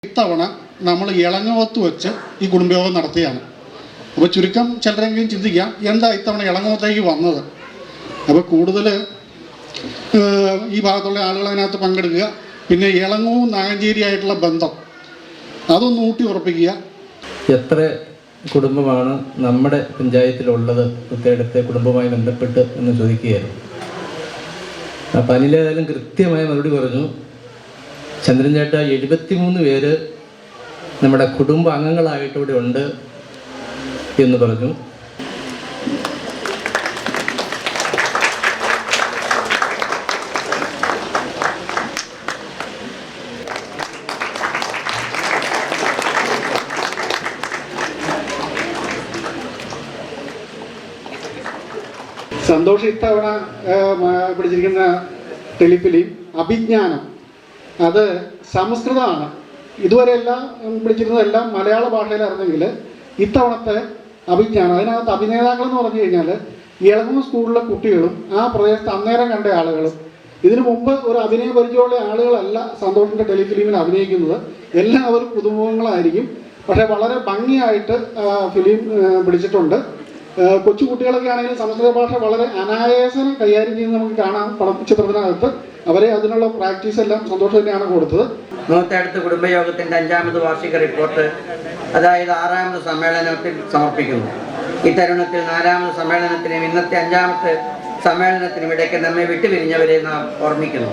ഇത്തവണ നമ്മൾ ഇളങ്ങോത്ത് വെച്ച് ഈ കുടുംബയോഗം നടത്തിയാണ്. അപ്പോൾ ചുരുക്കം ചിലരെങ്കിലും ചിന്തിക്കാം, എന്താ ഇത്തവണ ഇളങ്ങോത്തേക്ക് വന്നത്? അപ്പോൾ കൂടുതൽ ഈ ഭാഗത്തുള്ള ആളുകൾ അതിനകത്ത് പങ്കെടുക്കുക, പിന്നെ ഇളങ്ങവും നാഗഞ്ചേരിയായിട്ടുള്ള ബന്ധം അതൊന്ന് ഊട്ടി ഉറപ്പിക്കുക. എത്ര കുടുംബമാണ് നമ്മുടെ പഞ്ചായത്തിലുള്ളത് പ്രത്യേകത്തെ കുടുംബവുമായി ബന്ധപ്പെട്ട് എന്ന് ചോദിക്കുകയായിരുന്നു. അപ്പം അനിലേതായാലും കൃത്യമായ മറുപടി പറഞ്ഞു. ചന്ദ്രൻ ചേട്ട 73 പേര് നമ്മുടെ കുടുംബ അംഗങ്ങളായിട്ടിവിടെ ഉണ്ട് എന്ന് പറഞ്ഞു. സന്തോഷ് ഇത്തവണ പിടിച്ചിരിക്കുന്ന ടെലിഫിലിം അഭിജ്ഞാനം, അത് സംസ്കൃതമാണ്. ഇതുവരെ എല്ലാം പിടിച്ചിരുന്നതെല്ലാം മലയാള ഭാഷയിലായിരുന്നെങ്കിൽ ഇത്തവണത്തെ അഭിജ്ഞാനം, അതിനകത്ത് അഭിനേതാക്കളെന്ന് പറഞ്ഞു കഴിഞ്ഞാൽ ഇളങ്ങുന്ന സ്കൂളിലെ കുട്ടികളും ആ പ്രദേശത്ത് അന്നേരം കണ്ട ആളുകളും. ഇതിനു മുമ്പ് ഒരു അഭിനയ പരിചയമുള്ള ആളുകളല്ല സന്തോഷിൻ്റെ ടെലിഫിലിമിൽ അഭിനയിക്കുന്നത്. എല്ലാവരും പുതുമുഖങ്ങളായിരിക്കും. പക്ഷേ വളരെ ഭംഗിയായിട്ട് ഫിലിം പിടിച്ചിട്ടുണ്ട്. കൊച്ചു കുട്ടികളൊക്കെ ആണെങ്കിൽ സംസ്കൃത ഭാഷ വളരെ അനായാസനം കൈകാര്യം ചെയ്യുന്നത് നമുക്ക് കാണാം ചിത്രത്തിനകത്ത്. അവരെ അതിനുള്ള പ്രാക്ടീസ് എല്ലാം സന്തോഷം തന്നെയാണ് കൊടുത്തത്. നൂറ്റടുത്ത കുടുംബയോഗത്തിൻ്റെ 5ാമത് വാർഷിക റിപ്പോർട്ട്, അതായത് 6ാമത് സമ്മേളനത്തിൽ സമർപ്പിക്കുന്നു. ഈ തരുണത്തിൽ 4ാമത് സമ്മേളനത്തിനും ഇന്നത്തെ 5ാമത്തെ സമ്മേളനത്തിനും ഇടയ്ക്ക് നമ്മെ വിട്ടുപിരിഞ്ഞവരെ നാം ഓർമ്മിക്കുന്നു.